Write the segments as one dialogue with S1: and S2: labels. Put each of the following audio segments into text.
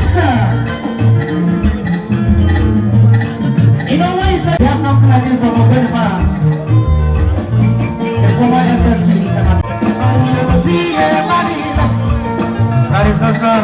S1: You know when you have something like this from a good man, the former SSG will see everybody. That is the son.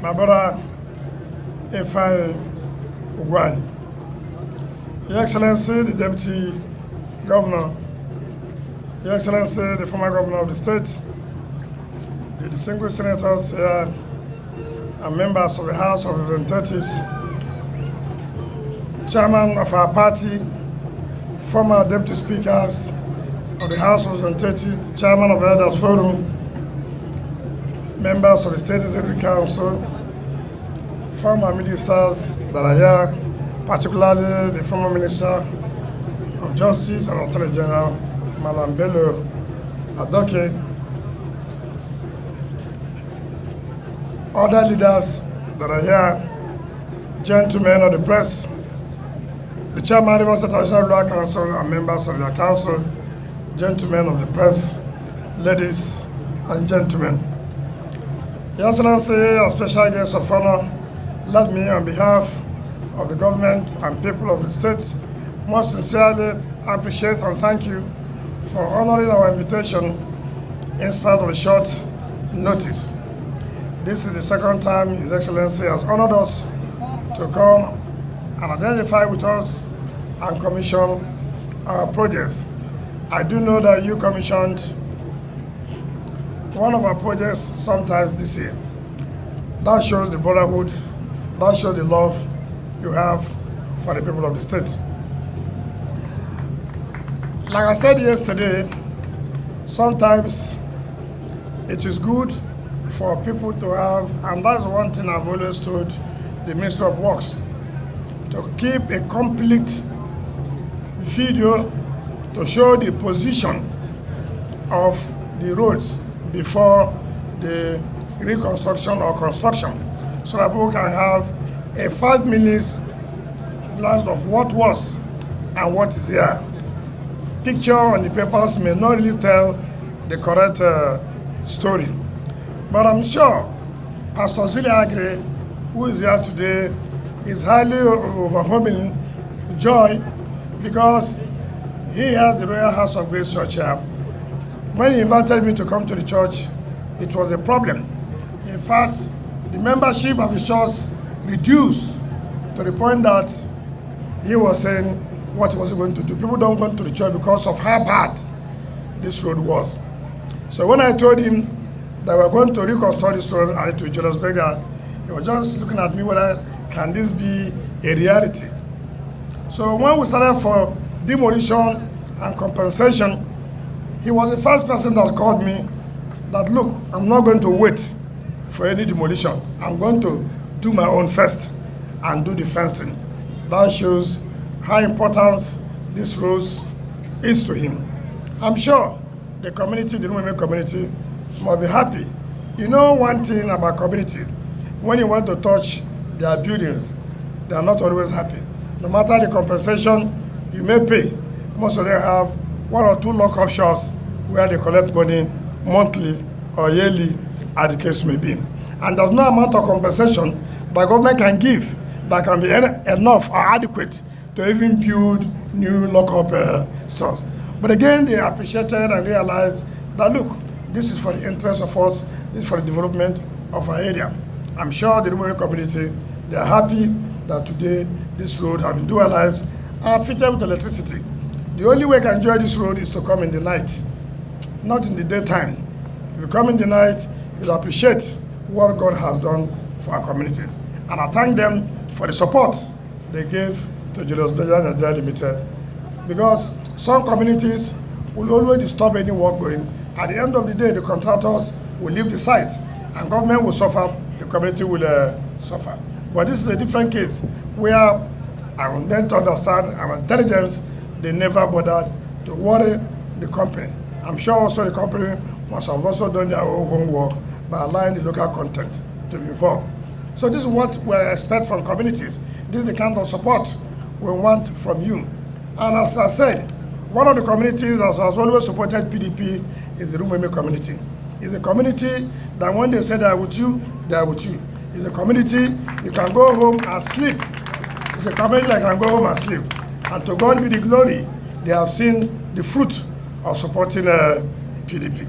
S2: My brother, Wike, Your Excellency, the Deputy Governor, Your Excellency, the former Governor of the state, the distinguished senators here, and members of the House of Representatives, Chairman of our party, former Deputy Speakers of the House of Representatives, the Chairman of the Elders Forum, members of the State Executive Council, former ministers that are here, particularly the former Minister of Justice and Attorney General, Malam Bello Adoke, other leaders that are here, gentlemen of the press, the Chairman of the Rivers International Law Council and members of their council, gentlemen of the press, ladies and gentlemen. Your Excellency, a special guest of honor, let me, on behalf of the government and people of the state, most sincerely appreciate and thank you for honoring our invitation in spite of a short notice. This is the second time His Excellency has honored us to come and identify with us and commission our projects. I do know that you commissioned one of our projects sometimes this year. That shows the brotherhood, that shows the love you have for the people of the state. Like I said yesterday, sometimes it is good for people to have, and that's one thing I've always told the Minister of Works, to keep a complete video to show the position of the roads before the reconstruction or construction, so that people can have a 5 minutes glance of what was and what is here. Picture on the papers may not really tell the correct story. But I'm sure Pastor Zili Agre, who is here today, is highly overwhelming joy because he has the Royal House of Grace Church here. When he invited me to come to the church, it was a problem. In fact, the membership of the church reduced to the point that he was saying what was he going to do. People don't go to the church because of how bad this road was. So when I told him that we're going to reconstruct this road and to Julius Berger, he was just looking at me whether can this be a reality. So when we started for demolition and compensation, he was the first person that called me that, look, I'm not going to wait for any demolition. I'm going to do my own first and do the fencing. That shows how important this road is to him. I'm sure the community, the women community, must be happy. You know one thing about communities, when you want to touch their buildings, they are not always happy. No matter the compensation you may pay, most of them have 1 or 2 lock-up shops where they collect money monthly or yearly, as the case may be. And there's no amount of compensation the government can give that can be enough or adequate to even build new lock-up stores. But again, they appreciated and realized that, look, this is for the interest of us, this is for the development of our area. I'm sure the rural community, they are happy that today this road has been dualized and fitted with electricity. The only way you can enjoy this road is to come in the night, not in the daytime. If you come in the night, you'll appreciate what God has done for our communities. And I thank them for the support they gave to Julius Berger Nigeria Limited because some communities will always disturb any work going. At the end of the day, the contractors will leave the site, and government will suffer, the community will suffer. But this is a different case where I want them to understand our intelligence, they never bothered to worry the company. I'm sure also the company must have also done their own homework by allowing the local content to be involved. So this is what we expect from communities. This is the kind of support we want from you. And as I said, one of the communities that has always supported PDP is the Rumeme community. It's a community that when they say they are with you, they are with you. It's a community you can go home and sleep. It's a community that can go home and sleep. And to God be the glory, they have seen the fruit of supporting PDP.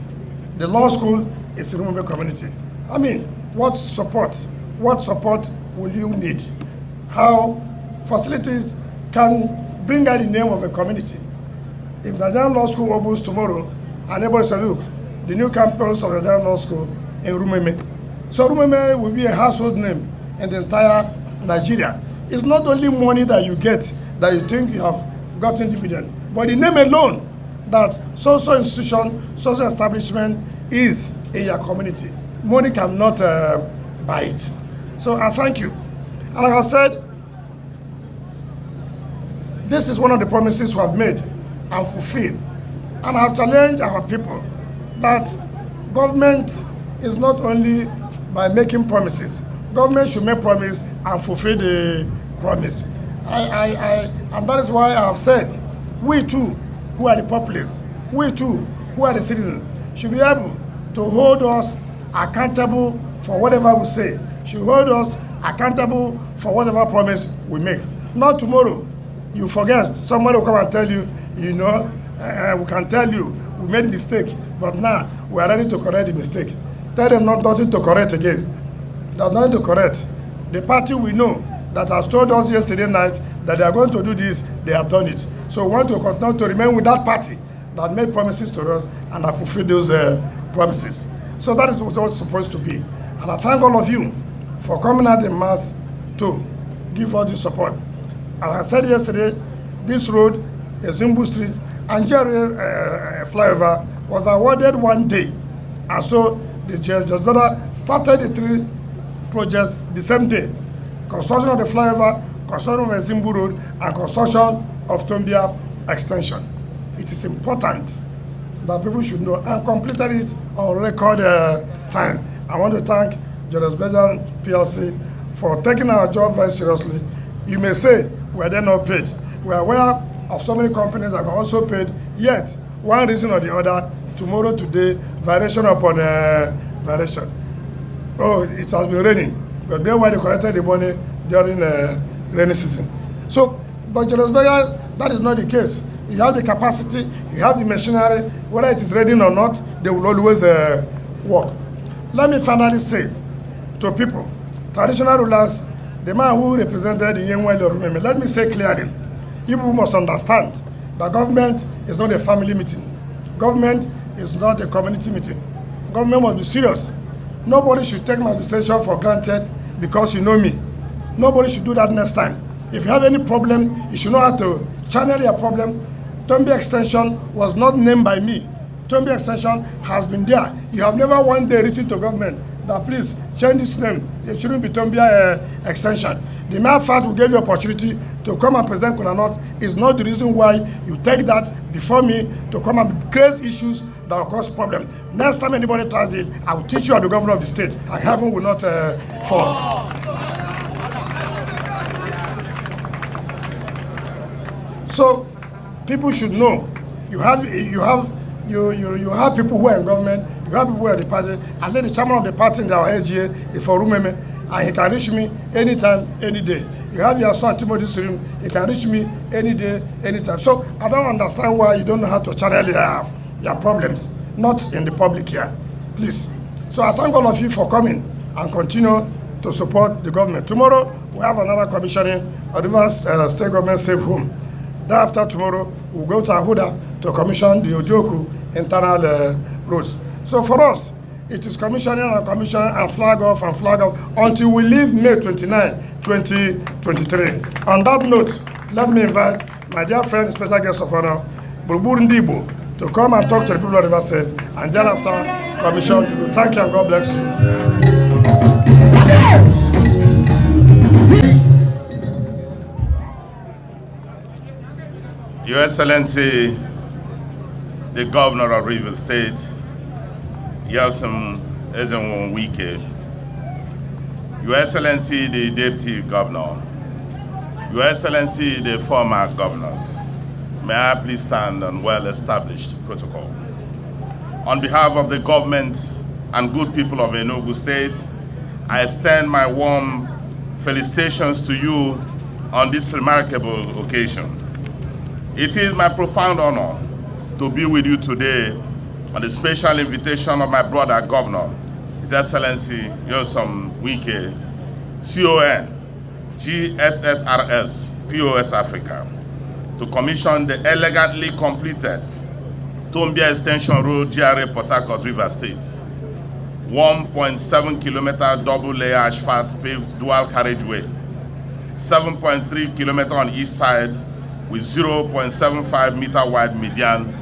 S2: The law school is the Rumeme community. I mean, what support will you need? How facilities can bring out the name of a community? If the Nigerian Law School opens tomorrow, and everybody says, look, the new campus of the Nigerian Law School in Rumeme. So Rumeme will be a household name in the entire Nigeria. It's not only money that you get that you think you have gotten dividend, but the name alone that social institution, social establishment is in your community. Money cannot buy it. So I thank you. And like I said, this is one of the promises we have made and fulfilled. And I have challenged our people that government is not only by making promises. Government should make promise and fulfill the promise. And that is why I have said, we too, who are the populace, we too, who are the citizens, should be able to hold us accountable for whatever we say, should hold us accountable for whatever promise we make. Not tomorrow, you forget, somebody will come and tell you, you know, we can tell you, we made a mistake, but now we are ready to correct the mistake. Tell them nothing to correct again. There's nothing to correct. The party we know that has told us yesterday night that they are going to do this, they have done it. So we want to continue to remain with that party that made promises to us and have fulfilled those promises. So that is what it's supposed to be. And I thank all of you for coming out in mass to give us this support. As I said yesterday, this road, Ezimbu Street, and Jerry flyover was awarded one day. And so the judge started the three projects the same day. Construction of the flyover, construction of Ezimbu Road, and construction of Tombia Extension. It is important that people should know, and completed it on record time. I want to thank Julius Benjamin PLC for taking our job very seriously. You may say, we are then not paid. We are aware of so many companies that are also paid, yet, one reason or the other, tomorrow, today, variation upon variation. Oh, it has been raining, but then why they collected the money during rainy season. So, but Julius Benjamin, that is not the case. You have the capacity, you have the machinery, whether it is raining or not, they will always work. Let me finally say to people, traditional rulers, the man who represented the Yenwele Rumeme, let me say clearly, people must understand that government is not a family meeting. Government is not a community meeting. Government must be serious. Nobody should take my administration for granted because you know me. Nobody should do that next time. If you have any problem, you should know how to channel your problem. Tombia Extension was not named by me. Tombia Extension has been there. You have never one day written to government that please change this name. It shouldn't be Tombia Extension. The mere fact we gave you opportunity to come and present Konanot is not the reason why you take that before me to come and create issues that will cause problems. Next time anybody tries it, I will teach you as the governor of the state, and heaven will not fall. So people should know you have people who are in government, you have people who are in the party. I think the chairman of the party in our AGA is for Rumeme, and he can reach me anytime, any day. You have your son Timothy Sirim, he can reach me any day, anytime. So I don't understand why you don't know how to channel your problems, not in the public here, please. So I thank all of you for coming and continue to support the government. Tomorrow we have another commissioning of Rivers State Government Safe Home. Thereafter tomorrow we'll go to Ahuda to commission the Ojoku internal roads. So for us, it is commissioning and flag off until we leave May 29, 2023. On that note, let me invite my dear friend, special guest of honor, Buruburu Ndibo, to come and talk to the people of River State, and thereafter commission to do. Thank you and God bless you.
S3: Your Excellency, the Governor of River State, Wike, Your Excellency, the Deputy Governor, Your Excellency, the former governors, may I please stand on well-established protocol. On behalf of the government and good people of Enugu State, I extend my warm felicitations to you on this remarkable occasion. It is my profound honor to be with you today on the special invitation of my brother governor, His Excellency Nyesom Wike, CON, GSSRS, POS Africa, to commission the elegantly completed Tombia Extension Road, GRA Port Harcourt, River State. 1.7 kilometer double-layer asphalt paved dual carriageway, 7.3 kilometer on each side with 0.75 meter wide median,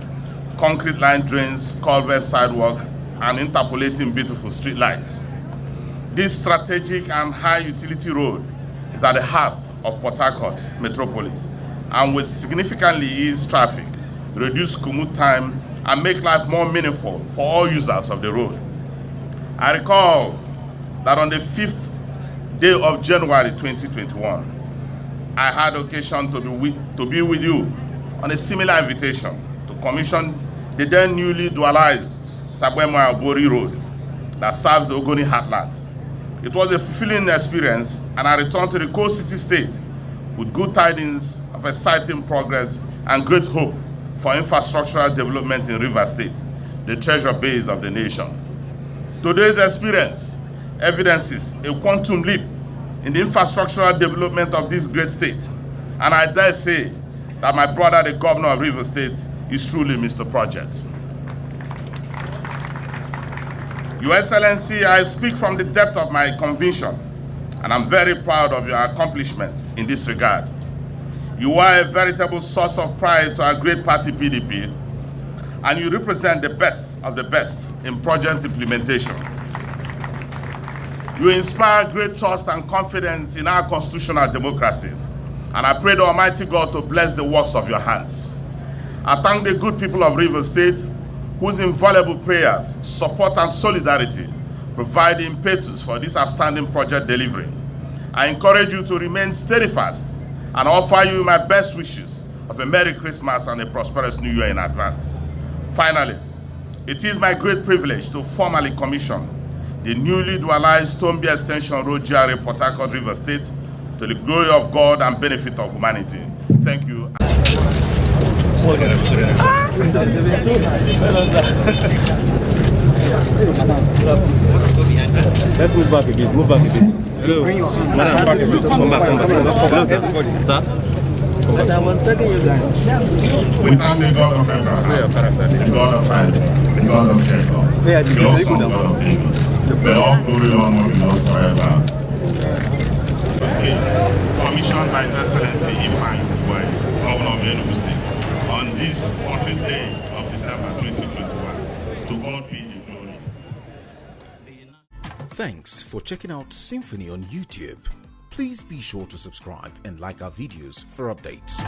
S3: concrete line drains, culvert sidewalk, and interpolating beautiful street lights. This strategic and high utility road is at the heart of Port Harcourt metropolis and will significantly ease traffic, reduce commute time, and make life more meaningful for all users of the road. I recall that on the 5th day of January 2021, I had occasion to be with you on a similar invitation to commission the then newly dualized Sabwemo-Albori Road that serves the Ogoni heartland. It was a fulfilling experience, and I returned to the coast city state with good tidings of exciting progress and great hope for infrastructural development in River State, the treasure base of the nation. Today's experience evidences a quantum leap in the infrastructural development of this great state, and I dare say that my brother, the governor of River State, is truly Mr. Project. Your Excellency, I speak from the depth of my conviction, and I'm very proud of your accomplishments in this regard. You are a veritable source of pride to our great party, PDP, and you represent the best of the best in project implementation. You inspire great trust and confidence in our constitutional democracy, and I pray the Almighty God to bless the works of your hands. I thank the good people of River State, whose invaluable prayers, support, and solidarity provide the impetus for this outstanding project delivery. I encourage you to remain steadfast and offer you my best wishes of a Merry Christmas and a prosperous New Year in advance. Finally, it is my great privilege to formally commission the newly dualized Tombia Extension Road, GRA Port Harcourt, River State, to the glory of God and benefit of humanity. Thank you.
S4: Let's move back again. Move back again. Hello. Madam, back again. Come back. Sir?
S3: We thank the God of Abraham, the God of Isaac, the God of Jacob, the awesome God of David. May all glory and honor belongs forever. Commissioned by His Excellency SYMFONI, Governor of Enugu State, on this 14th day of December 2021. To God be the glory.
S5: Thanks for checking out SYMFONI on YouTube. Please be sure to subscribe and like our videos for updates.